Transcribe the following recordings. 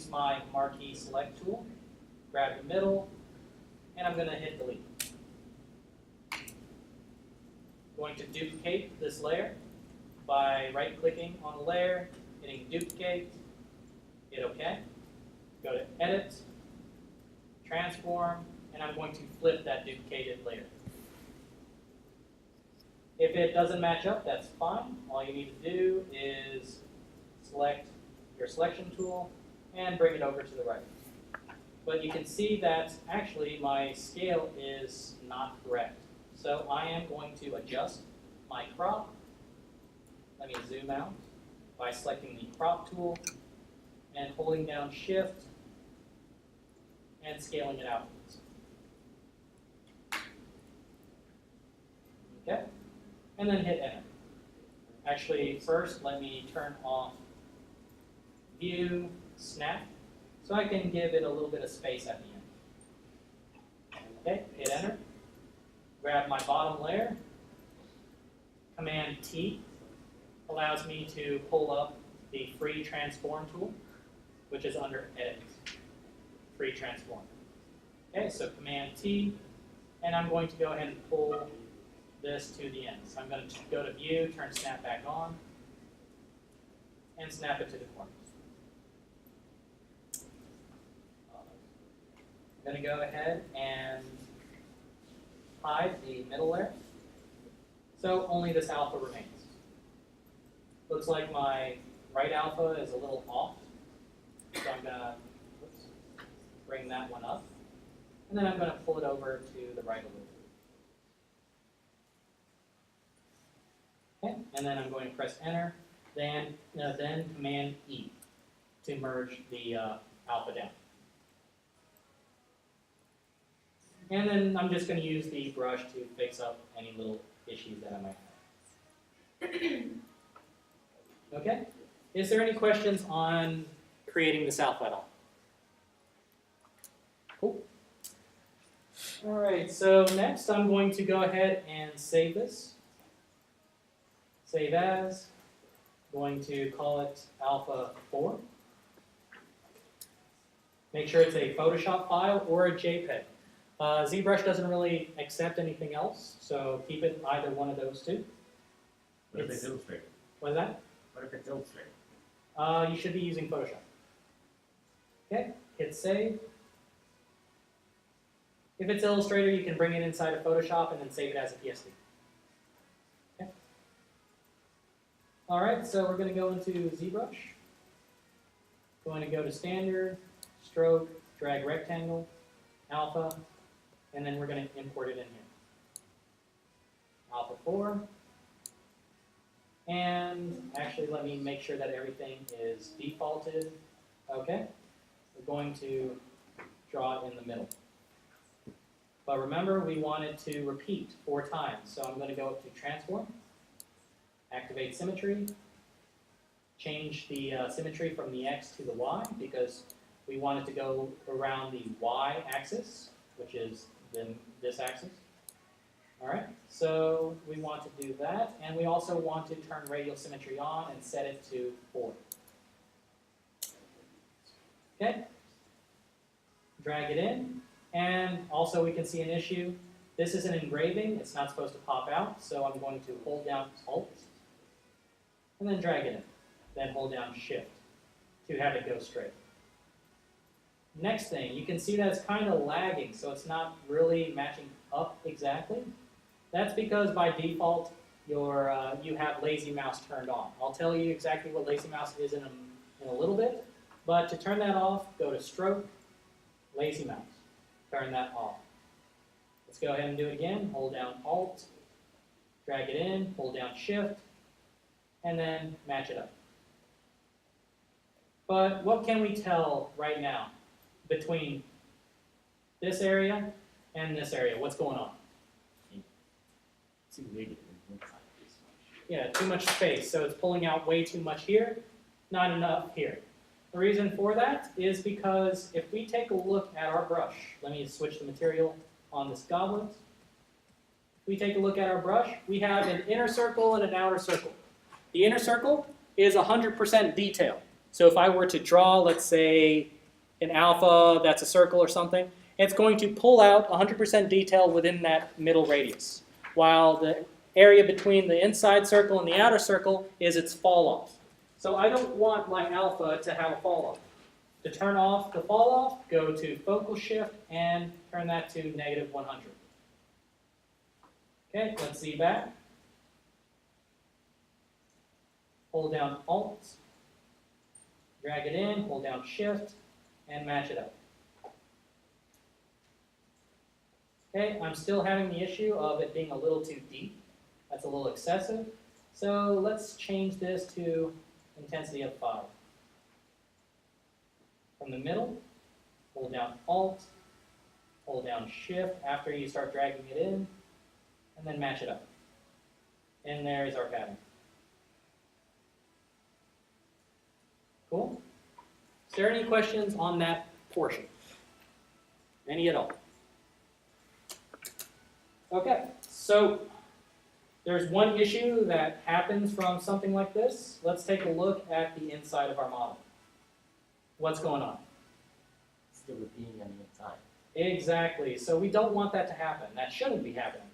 use my marquee select tool, grab the middle, and I'm going to hit delete. Going to duplicate this layer by right-clicking on the layer, hitting duplicate, hit OK. Go to Edit, Transform, and I'm going to flip that duplicated layer. If it doesn't match up, that's fine. All you need to do is select your selection tool and bring it over to the right. But you can see that actually my scale is not correct. So I am going to adjust my crop. Let me zoom out by selecting the crop tool and holding down Shift and scaling it outwards. Okay, and then hit Enter. Actually, first let me turn off View Snap so I can give it a little bit of space at the end. Okay, hit Enter. Grab my bottom layer. Command T allows me to pull up the Free Transform tool, which is under Edit. Free Transform. Okay, so Command T, and I'm going to go ahead and pull this to the end. So I'm going to go to View, turn Snap back on, and snap it to the corners. I'm going to go ahead and hide the middle layer, so only this alpha remains. Looks like my right alpha is a little off, so I'm going to bring that one up, and then I'm going to pull it over to the right a little bit. Okay, and then I'm going to press Enter, then Command E to merge the alpha down. And then I'm just going to use the brush to fix up any little issues that I might have. Okay, is there any questions on creating this alpha at all? Cool. All right, so next I'm going to go ahead and save this. Save as. Going to call it Alpha 4. Make sure it's a Photoshop file or a JPEG. Zbrush doesn't really accept anything else, so keep it either one of those two. What if it's Illustrator? What is that? What if it's Illustrator? You should be using Photoshop. Okay, hit save. If it's Illustrator, you can bring it inside of Photoshop and then save it as a PSD. Okay. All right, so we're going to go into ZBrush. Going to go to Standard, Stroke, drag Rectangle, Alpha, and then we're going to import it in here. Alpha 4. And actually, let me make sure that everything is defaulted. Okay. We're going to draw it in the middle. But remember, we want it to repeat 4 times. So I'm going to go up to Transform, activate Symmetry, change the symmetry from the X to the Y because we want it to go around the Y axis, which is this axis. All right, so we want to do that, and we also want to turn radial symmetry on and set it to 4. Okay, drag it in, and also we can see an issue. This is an engraving, it's not supposed to pop out, so I'm going to hold down Alt, and then drag it in, then hold down Shift to have it go straight. Next thing, you can see that it's kind of lagging, so it's not really matching up exactly. That's because by default, you have lazy mouse turned on. I'll tell you exactly what lazy mouse is in a little bit, but to turn that off, go to Stroke, lazy mouse, turn that off. Let's go ahead and do it again. Hold down Alt, drag it in, hold down Shift, and then match it up. But what can we tell right now between this area and this area? What's going on? Too big. Yeah, too much space. So it's pulling out way too much here, not enough here. The reason for that is because if we take a look at our brush, let me switch the material on this goblet. If we take a look at our brush, we have an inner circle and an outer circle. The inner circle is 100% detail. So if I were to draw, let's say, an alpha that's a circle or something, it's going to pull out 100% detail within that middle radius, while the area between the inside circle and the outer circle is its fall off. So I don't want my alpha to have a fall off. To turn off the fall off, go to focal shift and turn that to -100. Okay, let's see back. Hold down Alt, drag it in, hold down Shift, and match it up. Okay, I'm still having the issue of it being a little too deep. That's a little excessive. So let's change this to intensity of 5. From the middle, hold down Alt, hold down Shift after you start dragging it in, and then match it up. And there is our pattern. Cool? Is there any questions on that portion? Any at all? Okay, so there's one issue that happens from something like this. Let's take a look at the inside of our model. What's going on? Still repeating on the inside. Exactly. So we don't want that to happen. That shouldn't be happening.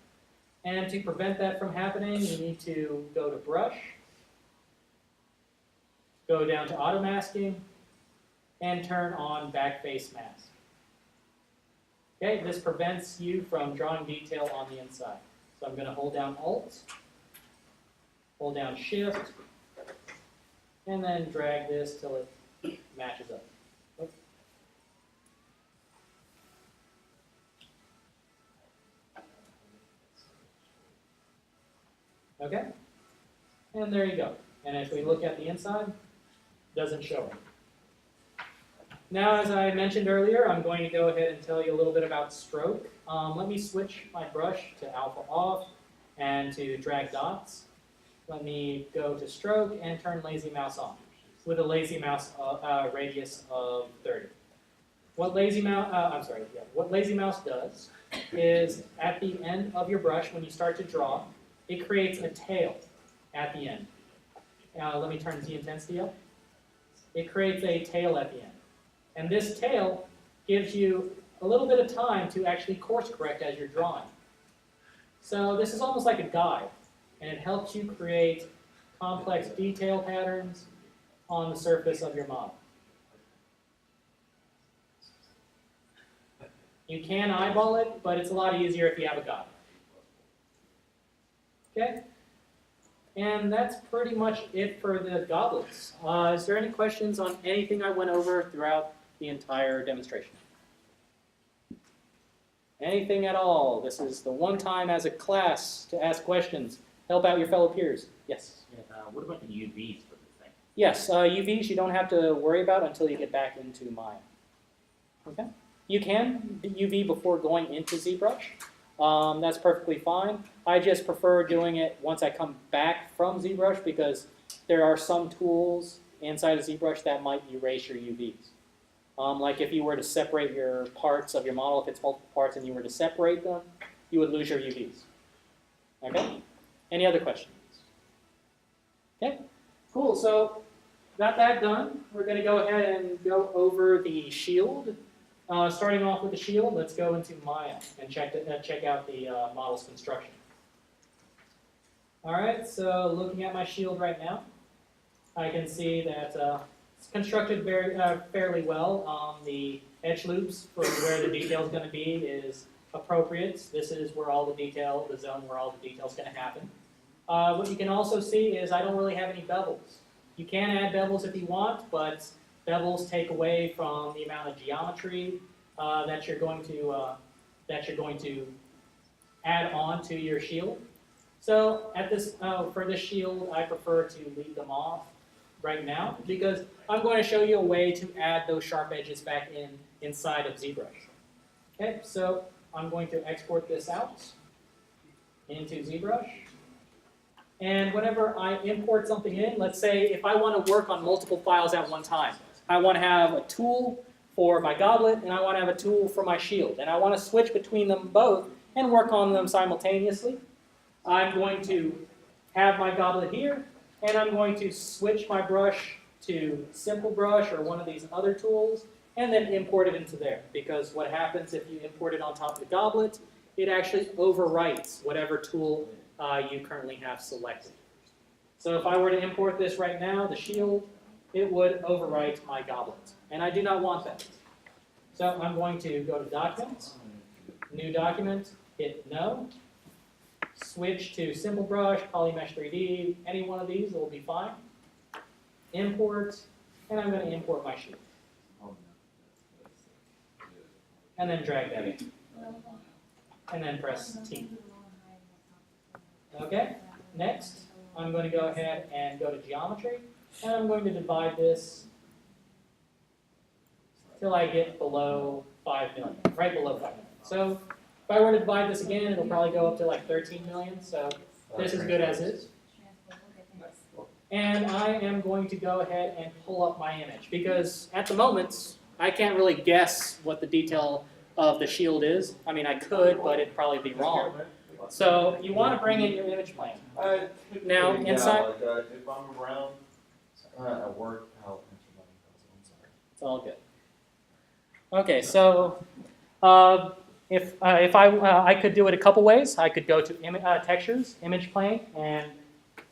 And to prevent that from happening, you need to go to Brush, go down to Auto Masking, and turn on Back Face Mask. Okay, this prevents you from drawing detail on the inside. So I'm going to hold down Alt, hold down Shift, and then drag this till it matches up. Oops. Okay, and there you go. And if we look at the inside, it doesn't show it. Now, as I mentioned earlier, I'm going to go ahead and tell you a little bit about stroke. Let me switch my brush to alpha off and to drag dots. Let me go to stroke and turn lazy mouse on with a lazy mouse radius of 30. What lazy mouse does is at the end of your brush, when you start to draw, it creates a tail at the end. Let me turn the intensity up. It creates a tail at the end. And this tail gives you a little bit of time to actually course correct as you're drawing. So this is almost like a guide, and it helps you create complex detail patterns on the surface of your model. You can eyeball it, but it's a lot easier if you have a guide. Okay? And that's pretty much it for the goblets. Is there any questions on anything I went over throughout the entire demonstration? Anything at all? This is the one time as a class to ask questions. Help out your fellow peers. Yes? Yeah, what about the UVs for this thing? Yes, UVs you don't have to worry about until you get back into Maya. Okay? You can UV before going into Zbrush. That's perfectly fine. I just prefer doing it once I come back from Zbrush because there are some tools inside of Zbrush that might erase your UVs. Like if you were to separate your parts of your model, if it's multiple parts and you were to separate them, you would lose your UVs. Okay? Any other questions? Okay, cool. So got that done. We're going to go ahead and go over the shield. Starting off with the shield, let's go into Maya and check out the model's construction. All right, so looking at my shield right now, I can see that it's constructed fairly well. The edge loops for where the detail is going to be is appropriate. This is where all the detail, the zone where all the detail is going to happen. What you can also see is I don't really have any bevels. You can add bevels if you want, but bevels take away from the amount of geometry that you're going to add on to your shield. So at this for this shield, I prefer to leave them off right now because I'm going to show you a way to add those sharp edges back inside of Zbrush. Okay, so I'm going to export this out into Zbrush. And whenever I import something in, let's say if I want to work on multiple files at one time, I want to have a tool for my goblet and I want to have a tool for my shield. And I want to switch between them both and work on them simultaneously. I'm going to have my goblet here and I'm going to switch my brush to Simple Brush or one of these other tools and then import it into there. Because what happens if you import it on top of the goblet, it actually overwrites whatever tool you currently have selected. So if I were to import this right now, the shield, it would overwrite my goblet. And I do not want that. So I'm going to go to Documents, New Document, hit No, switch to Simple Brush, Polymesh 3D, any one of these will be fine. Import, and I'm going to import my shield. And then drag that in. And then press T. Okay, next I'm going to go ahead and go to Geometry, and I'm going to divide this till I get below 5 million, right below 5 million. So if I were to divide this again, it'll probably go up to like 13 million, so this is good as is. And I am going to go ahead and pull up my image, because at the moment, I can't really guess what the detail of the shield is. I mean, I could, but it'd probably be wrong. So you want to bring in your image plane. Now, inside... if I'm around at work, I'm sorry. It's all good. Okay, so if I could do it a couple ways. I could go to Textures, Image Plane, and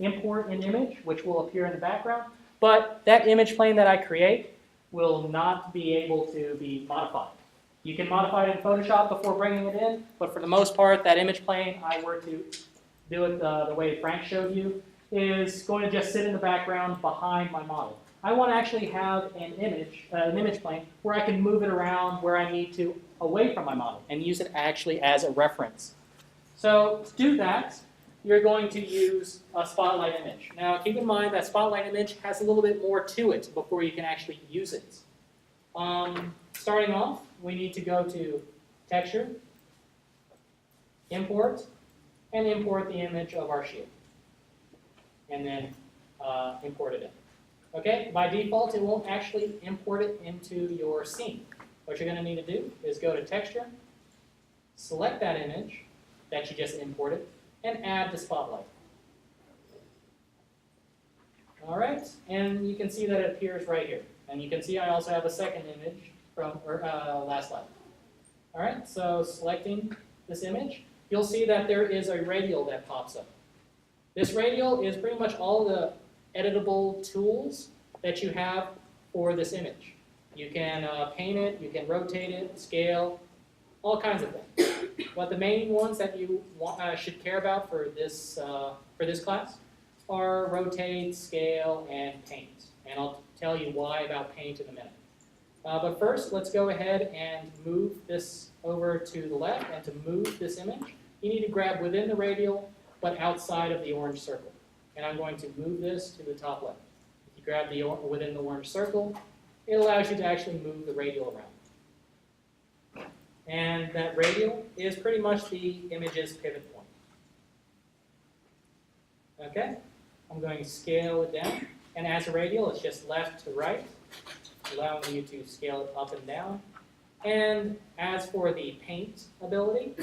import an image, which will appear in the background. But that image plane that I create will not be able to be modified. You can modify it in Photoshop before bringing it in, but for the most part, that image plane, I were to do it the way Frank showed you, is going to just sit in the background behind my model. I want to actually have an image plane where I can move it around where I need to away from my model and use it actually as a reference. So to do that, you're going to use a spotlight image. Now keep in mind that spotlight image has a little bit more to it before you can actually use it. Starting off, we need to go to Texture, Import, and import the image of our shield. And then import it in. Okay, by default, it won't actually import it into your scene. What you're going to need to do is go to Texture, select that image that you just imported, and add the spotlight. All right, and you can see that it appears right here. And you can see I also have a second image from last slide. All right, so selecting this image, you'll see that there is a radial that pops up. This radial is pretty much all the editable tools that you have for this image. You can paint it, you can rotate it, scale, all kinds of things. But the main ones that you should care about for this class are rotate, scale, and paint. And I'll tell you why about paint in a minute. But first, let's go ahead and move this over to the left. And to move this image, you need to grab within the radial, but outside of the orange circle. And I'm going to move this to the top left. If you grab within the orange circle, it allows you to actually move the radial around. And that radial is pretty much the image's pivot point. Okay, I'm going to scale it down. And as a radial, it's just left to right, allowing you to scale it up and down. And as for the paint ability,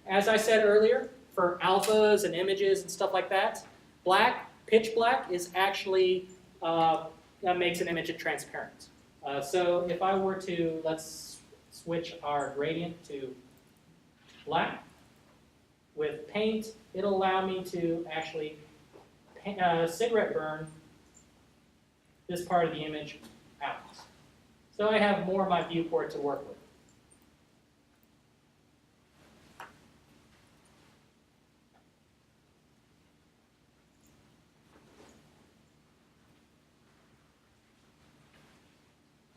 as I said earlier, for alphas and images and stuff like that, black, pitch black, is actually, that makes an image transparent. So if I were to, let's switch our gradient to black. With paint, it'll allow me to actually cigarette burn this part of the image out. So I have more of my viewport to work with.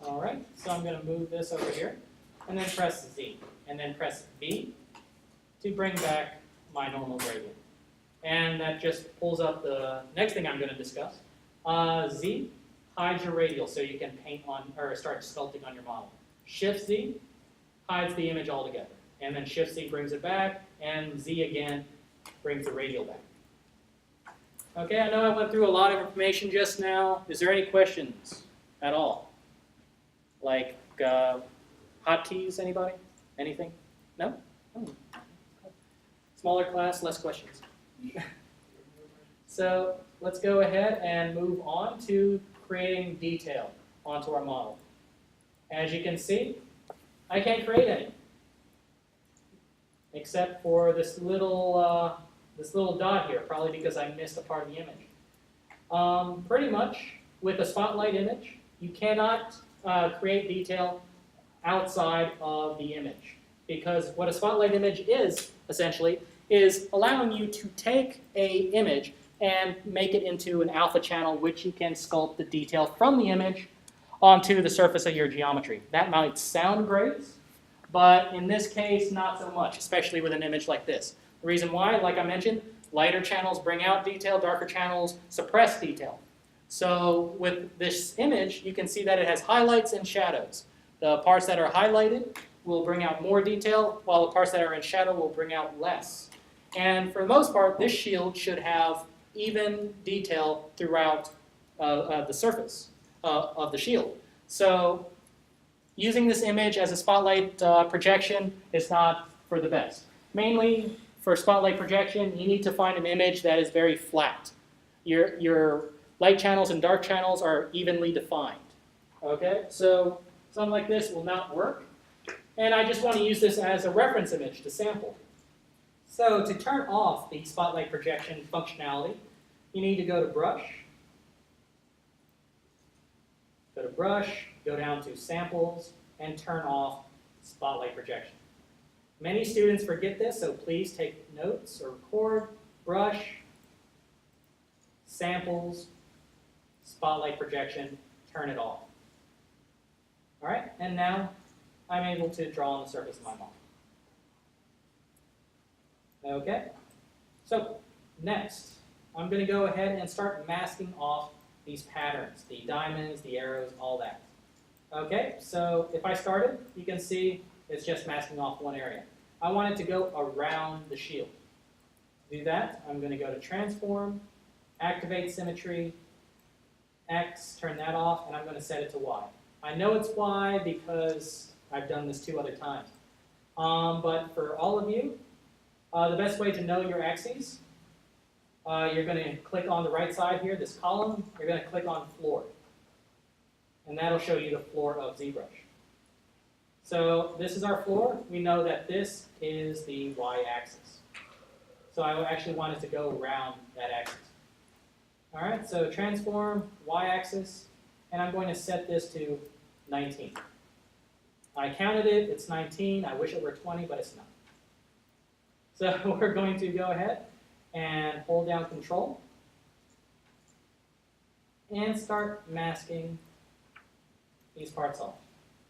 All right, so I'm going to move this over here, and then press Z, and then press V to bring back my normal gradient. And that just pulls up the next thing I'm going to discuss. Z hides your radial so you can paint on or start sculpting on your model. Shift Z hides the image altogether. And then Shift Z brings it back, and Z again brings the radial back. Okay, I know I went through a lot of information just now. Is there any questions at all? Like hotkeys, anybody? Anything? No? Oh. Smaller class, less questions. So let's go ahead and move on to creating detail onto our model. as you can see, I can't create any, except for this little dot here, probably because I missed a part of the image. Pretty much, with a spotlight image, you cannot create detail outside of the image, because what a spotlight image is, essentially, is allowing you to take a image and make it into an alpha channel, which you can sculpt the detail from the image onto the surface of your geometry. That might sound great, but in this case, not so much, especially with an image like this. The reason why, like I mentioned, lighter channels bring out detail, darker channels suppress detail. So with this image, you can see that it has highlights and shadows. The parts that are highlighted will bring out more detail, while the parts that are in shadow will bring out less. And for the most part, this shield should have even detail throughout the surface of the shield. So using this image as a spotlight projection is not for the best. Mainly for spotlight projection, you need to find an image that is very flat. Your light channels and dark channels are evenly defined. Okay, so something like this will not work. And I just want to use this as a reference image to sample. So to turn off the spotlight projection functionality, you need to go to Brush. Go to Brush, go down to Samples, and turn off spotlight projection. Many students forget this, so please take notes or record. Brush, Samples, spotlight projection, turn it off. All right, and now I'm able to draw on the surface of my model. Okay, so next, I'm going to go ahead and start masking off these patterns, the diamonds, the arrows, all that. Okay, so if I started, you can see it's just masking off one area. I want it to go around the shield. To do that, I'm going to go to Transform, Activate Symmetry, X, turn that off, and I'm going to set it to Y. I know it's Y because I've done this 2 other times. But for all of you, the best way to know your axes, you're going to click on the right side here, this column, you're going to click on Floor. And that'll show you the floor of ZBrush. So this is our floor. We know that this is the y-axis. So I actually want it to go around that axis. All right, so transform y-axis, and I'm going to set this to 19. I counted it, it's 19. I wish it were 20, but it's not. So we're going to go ahead and hold down Control and start masking these parts off.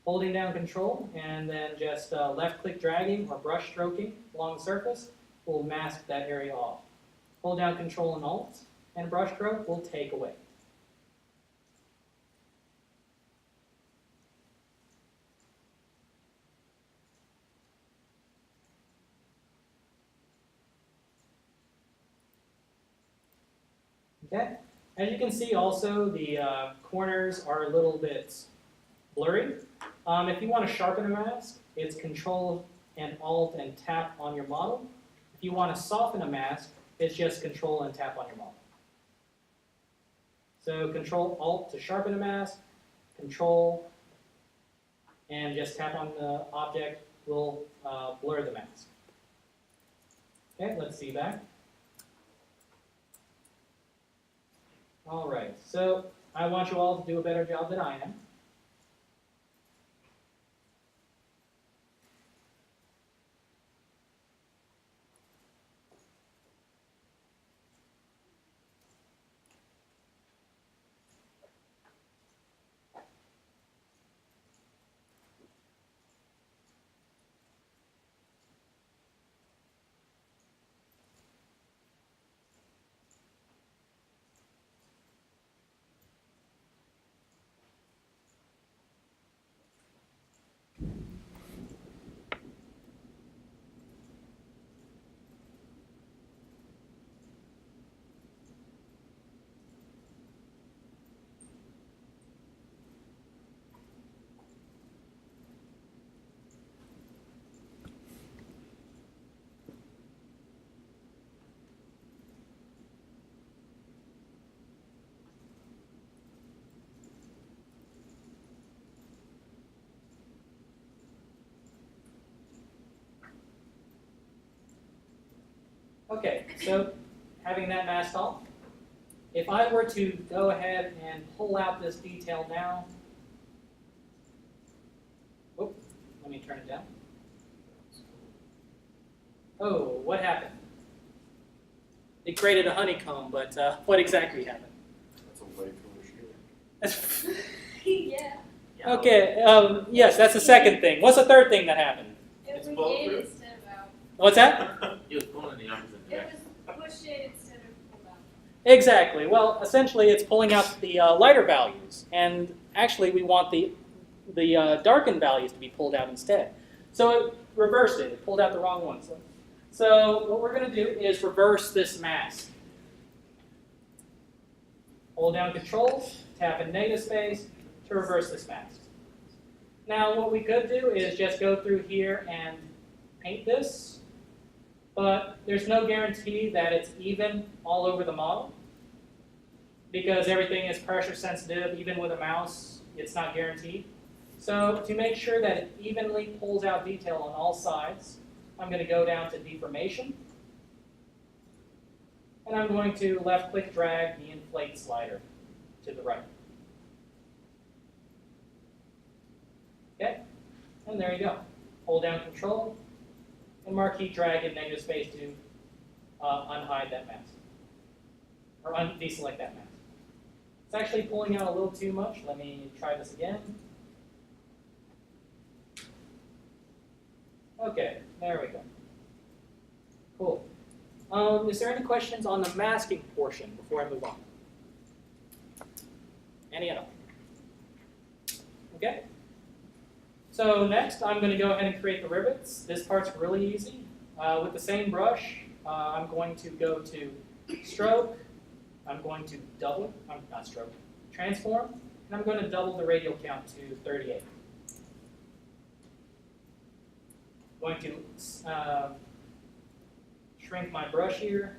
Holding down Control and then just left-click dragging or brush stroking along the surface will mask that area off. Hold down Control and Alt, and brush stroke will take away. Okay. As you can see, also the corners are a little bit blurry. If you want to sharpen a mask, it's Control and Alt and tap on your model. If you want to soften a mask, it's just Control and tap on your model. So Control Alt to sharpen a mask, Control and just tap on the object will blur the mask. Okay, let's see back. All right, so I want you all to do a better job than I am. Okay, so having that masked off, if I were to go ahead and pull out this detail now, oh, let me turn it down. Oh, what happened? It created a honeycomb, but what exactly happened? That's a way cooler sheild. Yeah. Yeah. Okay, yes, that's the second thing. What's the third thing that happened? It It's was bulletproof? in instead of out. What's that? It was pulling in the opposite It direction. was pushed in instead of pulled out. Exactly. Well, essentially, it's pulling out the lighter values, and actually, we want the darkened values to be pulled out instead. So it reversed it. It pulled out the wrong ones. So what we're going to do is reverse this mask. Hold down Control, tap in negative space to reverse this mask. Now, what we could do is just go through here and paint this, but there's no guarantee that it's even all over the model because everything is pressure sensitive. Even with a mouse, it's not guaranteed. So to make sure that it evenly pulls out detail on all sides, I'm going to go down to deformation, and I'm going to left-click drag the inflate slider to the right. Okay, and there you go. Hold down Control and marquee drag in negative space to unhide that mask, or deselect that mask. It's actually pulling out a little too much. Let me try this again. Okay, there we go. Cool. Is there any questions on the masking portion before I move on? Any at all? Okay. So next, I'm going to go ahead and create the rivets. This part's really easy. With the same brush, I'm going to go to Stroke. I'm going to double, not Stroke, Transform, and I'm going to double the radial count to 38. Going to shrink my brush here,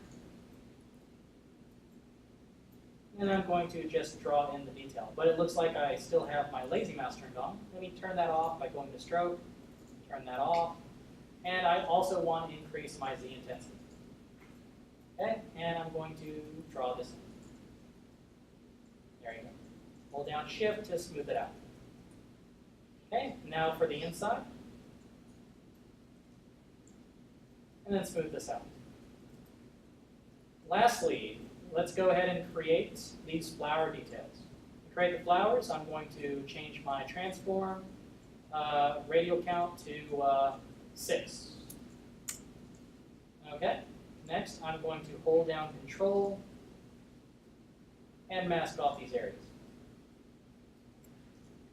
and I'm going to just draw in the detail. But it looks like I still have my lazy mouse turned on. Let me turn that off by going to Stroke, turn that off, and I also want to increase my Z intensity. Okay, and I'm going to draw this in. There you go. Hold down Shift to smooth it out. Okay, now for the inside. And then smooth this out. Lastly, let's go ahead and create these flower details. To create the flowers, I'm going to change my transform radial count to 6. Okay, next I'm going to hold down Control and mask off these areas.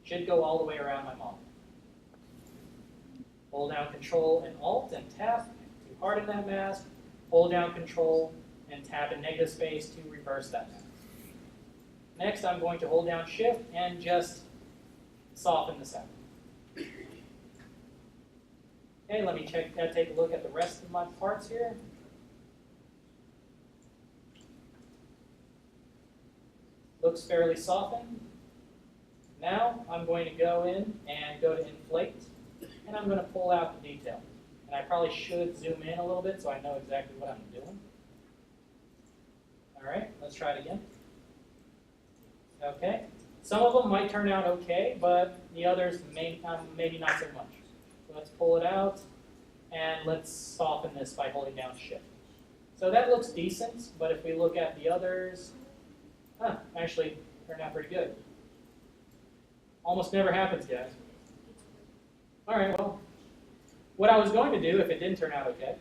Should go all the way around my model. Hold down Control and Alt and tap to harden that mask. Hold down Control and tap in negative space to reverse that mask. Next, I'm going to hold down Shift and just soften this out. Okay, let me take a look at the rest of my parts here. Looks fairly softened. Now I'm going to go in and go to Inflate, and I'm going to pull out the detail. And I probably should zoom in a little bit so I know exactly what I'm doing. All right, let's try it again. Okay, some of them might turn out okay, but the others maybe not so much. So let's pull it out, and let's soften this by holding down Shift. So that looks decent, but if we look at the others, actually turned out pretty good. Almost never happens, guys. All right, well, what I was going to do if it didn't turn out okay,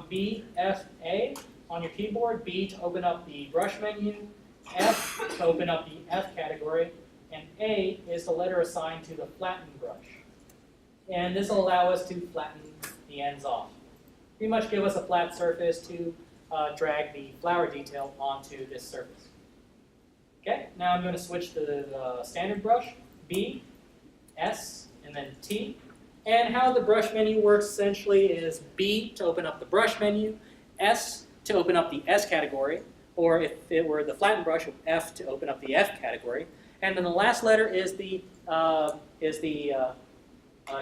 B, F, A on your keyboard, B to open up the brush menu, F to open up the F category, and A is the letter assigned to the flatten brush. And this will allow us to flatten the ends off. Pretty much give us a flat surface to drag the flower detail onto this surface. Okay, now I'm going to switch to the standard brush, B, S, and then T. And how the brush menu works essentially is B to open up the brush menu, S to open up the S category, or if it were the flattened brush, F to open up the F category. And then the last letter is the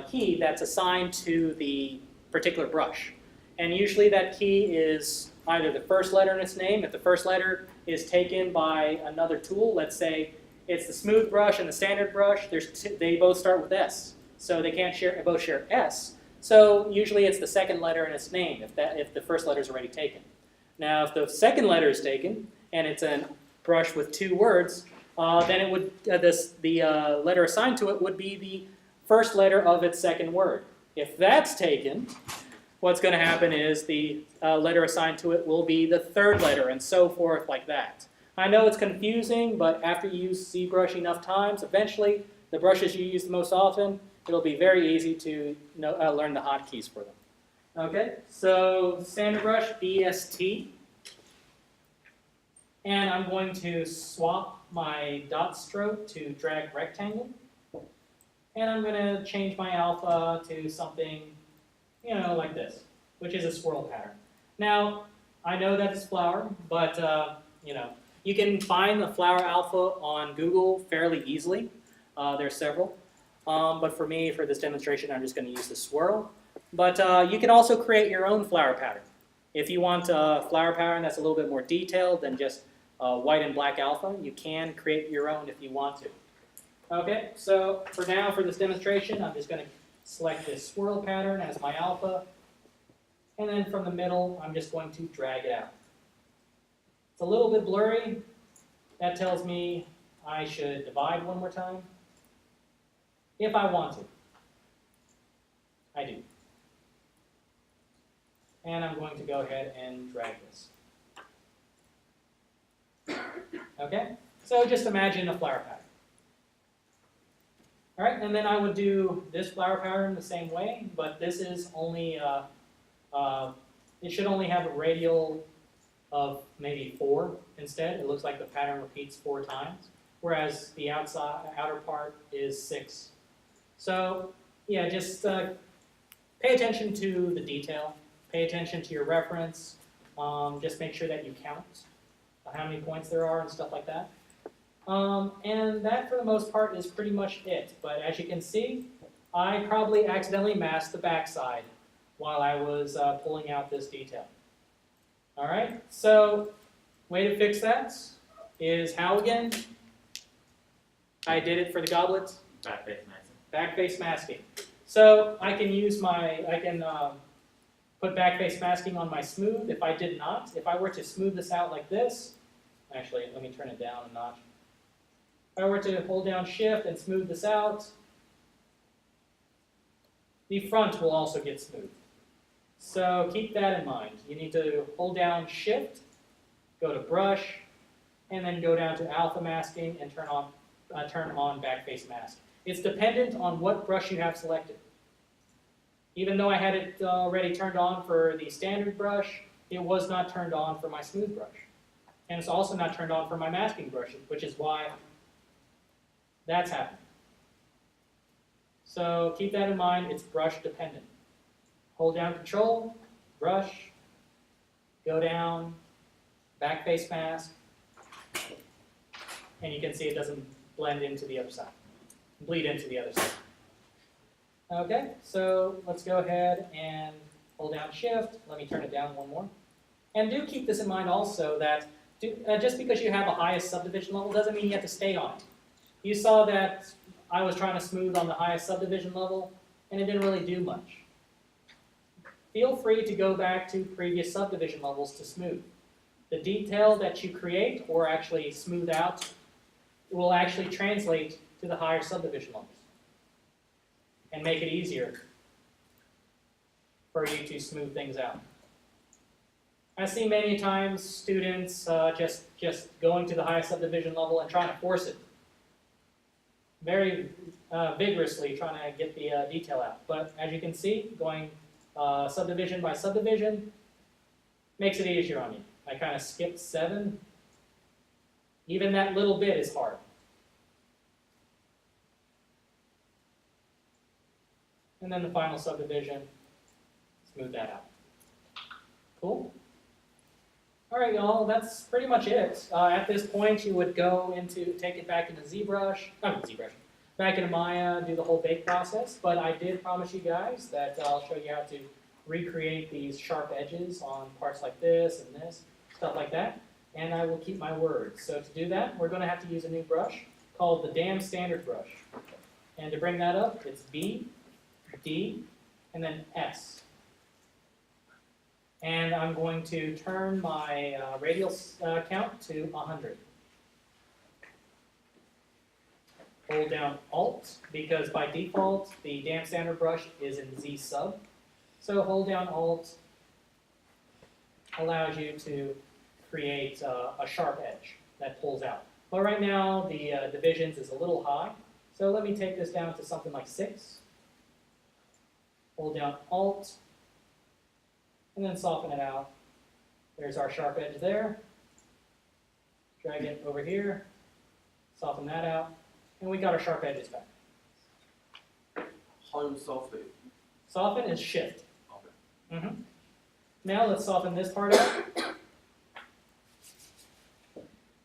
key that's assigned to the particular brush. And usually that key is either the first letter in its name. If the first letter is taken by another tool, let's say it's the smooth brush and the standard brush, they both start with S. So they can't both share S. So usually it's the second letter in its name if the first letter is already taken. Now if the second letter is taken and it's a brush with 2 words, then it would the letter assigned to it would be the first letter of its second word. If that's taken, what's going to happen is the letter assigned to it will be the third letter, and so forth like that. I know it's confusing, but after you use ZBrush enough times, eventually the brushes you use the most often, it'll be very easy to learn the hotkeys for them. Okay, so standard brush, BST. And I'm going to swap my dot stroke to drag rectangle. And I'm going to change my alpha to something, like this, which is a swirl pattern. Now, I know that it's flower, but, you can find the flower alpha on Google fairly easily. There are several. But for me, for this demonstration, I'm just going to use the swirl. But you can also create your own flower pattern. If you want a flower pattern that's a little bit more detailed than just white and black alpha, you can create your own if you want to. Okay, so for now, for this demonstration, I'm just going to select this swirl pattern as my alpha, and then from the middle, I'm just going to drag it out. It's a little bit blurry. That tells me I should divide one more time. If I want to. I do. And I'm going to go ahead and drag this. Okay, so just imagine a flower pattern. All right, and then I would do this flower pattern the same way, but this is only, it should only have a radial of maybe 4 instead. It looks like the pattern repeats 4 times, whereas the outer part is 6. So yeah, just pay attention to the detail, pay attention to your reference, just make sure that you count how many points there are and stuff like that. And that, for the most part, is pretty much it. But as you can see, I probably accidentally masked the backside while I was pulling out this detail. All right, so way to fix that is how again? I did it for the goblets. Back face masking. Back face masking. So I can use put back face masking on my smooth. If I were to smooth this out like this, actually, let me turn it down a notch. If I were to hold down Shift and smooth this out, the front will also get smooth. So keep that in mind. You need to hold down Shift, go to Brush, and then go down to Alpha Masking and turn on Back Face Mask. It's dependent on what brush you have selected. Even though I had it already turned on for the standard brush, it was not turned on for my smooth brush. And it's also not turned on for my masking brushes, which is why that's happening. So keep that in mind, it's brush dependent. Hold down Control, Brush, go down, Back Face Mask, and you can see it doesn't blend into the other side, bleed into the other side. Okay, so let's go ahead and hold down Shift. Let me turn it down one more. And do keep this in mind also that just because you have a highest subdivision level doesn't mean you have to stay on it. You saw that I was trying to smooth on the highest subdivision level, and it didn't really do much. Feel free to go back to previous subdivision levels to smooth. The detail that you create or actually smooth out will actually translate to the higher subdivision levels and make it easier for you to smooth things out. I see many times students just going to the highest subdivision level and trying to force it. Very vigorously trying to get the detail out. But as you can see, going subdivision by subdivision makes it easier on you. I kind of skipped 7. Even that little bit is hard. And then the final subdivision, smooth that out. Cool? All right, y'all, that's pretty much it. At this point, you would go take it back into back into Maya, do the whole bake process. But I did promise you guys that I'll show you how to recreate these sharp edges on parts like this and this, stuff like that, and I will keep my word. So to do that, we're going to have to use a new brush called the damn standard brush. And to bring that up, it's B, D, and then S. And I'm going to turn my radial count to 100. Hold down Alt, because by default, the damn standard brush is in Z sub. So hold down Alt allows you to create a sharp edge that pulls out. But right now, the divisions is a little high. So let me take this down to something like 6. Hold down Alt, and then soften it out. There's our sharp edge there. Drag it over here, soften that out, and we got our sharp edges back. How you solve it? Soften is Shift. Okay. Now let's soften this part out.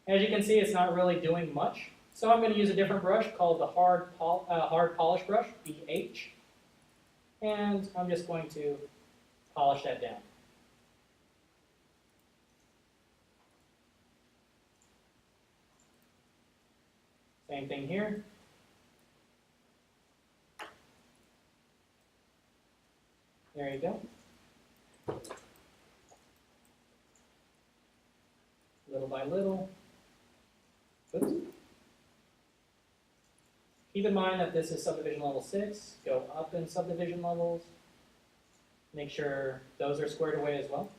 As you can see, it's not really doing much. So I'm going to use a different brush called the hard polish brush, BH. And I'm just going to polish that down. Same thing here. There you go. Little by little. Oops. Keep in mind that this is subdivision level 6. Go up in subdivision levels. Make sure those are squared away as well.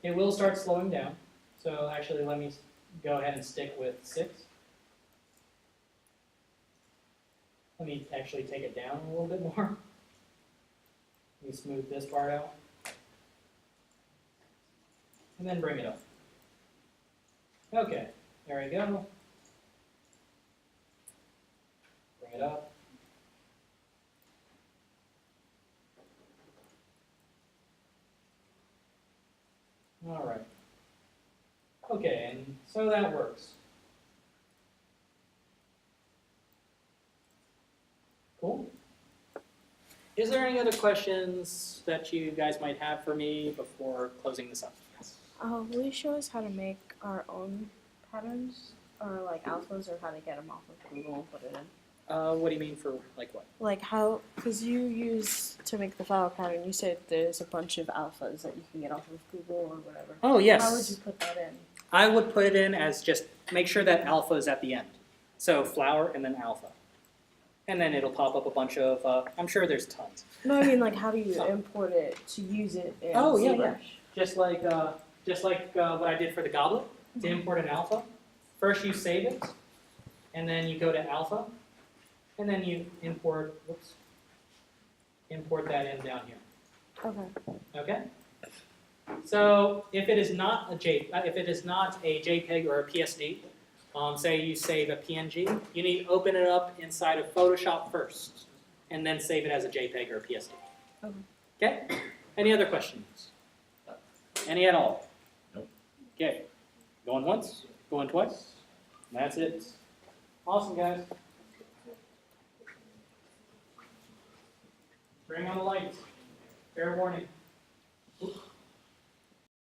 It will start slowing down. So actually let me go ahead and stick with 6. Let me actually take it down a little bit more. Let me smooth this part out. And then bring it up. Okay, there we go. Bring it up. All right. Okay, and so that works. Cool. Is there any other questions that you guys might have for me before closing this up? Yes. Will you show us how to make our own patterns, or like alphas, or how to get them off of Google and put it in? What do you mean for like what? Like how, because you use, to make the flower pattern, you said there's a bunch of alphas that you can get off of Google or whatever. Oh, yes. How would you put that in? I would put it in as just make sure that alpha is at the end. So flower and then alpha. And then it'll pop up a bunch of, I'm sure there's tons. No, I mean like how do you import it to use it in Oh, yeah, Zbrush? Just like what I did for the goblet, to import an alpha. First you save it, and then you go to alpha, and then you import that in down here. Okay. Okay? So if it is not a JPEG or a PSD, say you save a PNG, you need to open it up inside of Photoshop first, and then save it as a JPEG or a PSD. Okay. Okay? Any other questions? Any at all? Nope. Okay. Going once, going twice. That's it. Awesome, guys. Bring on the lights. Fair warning.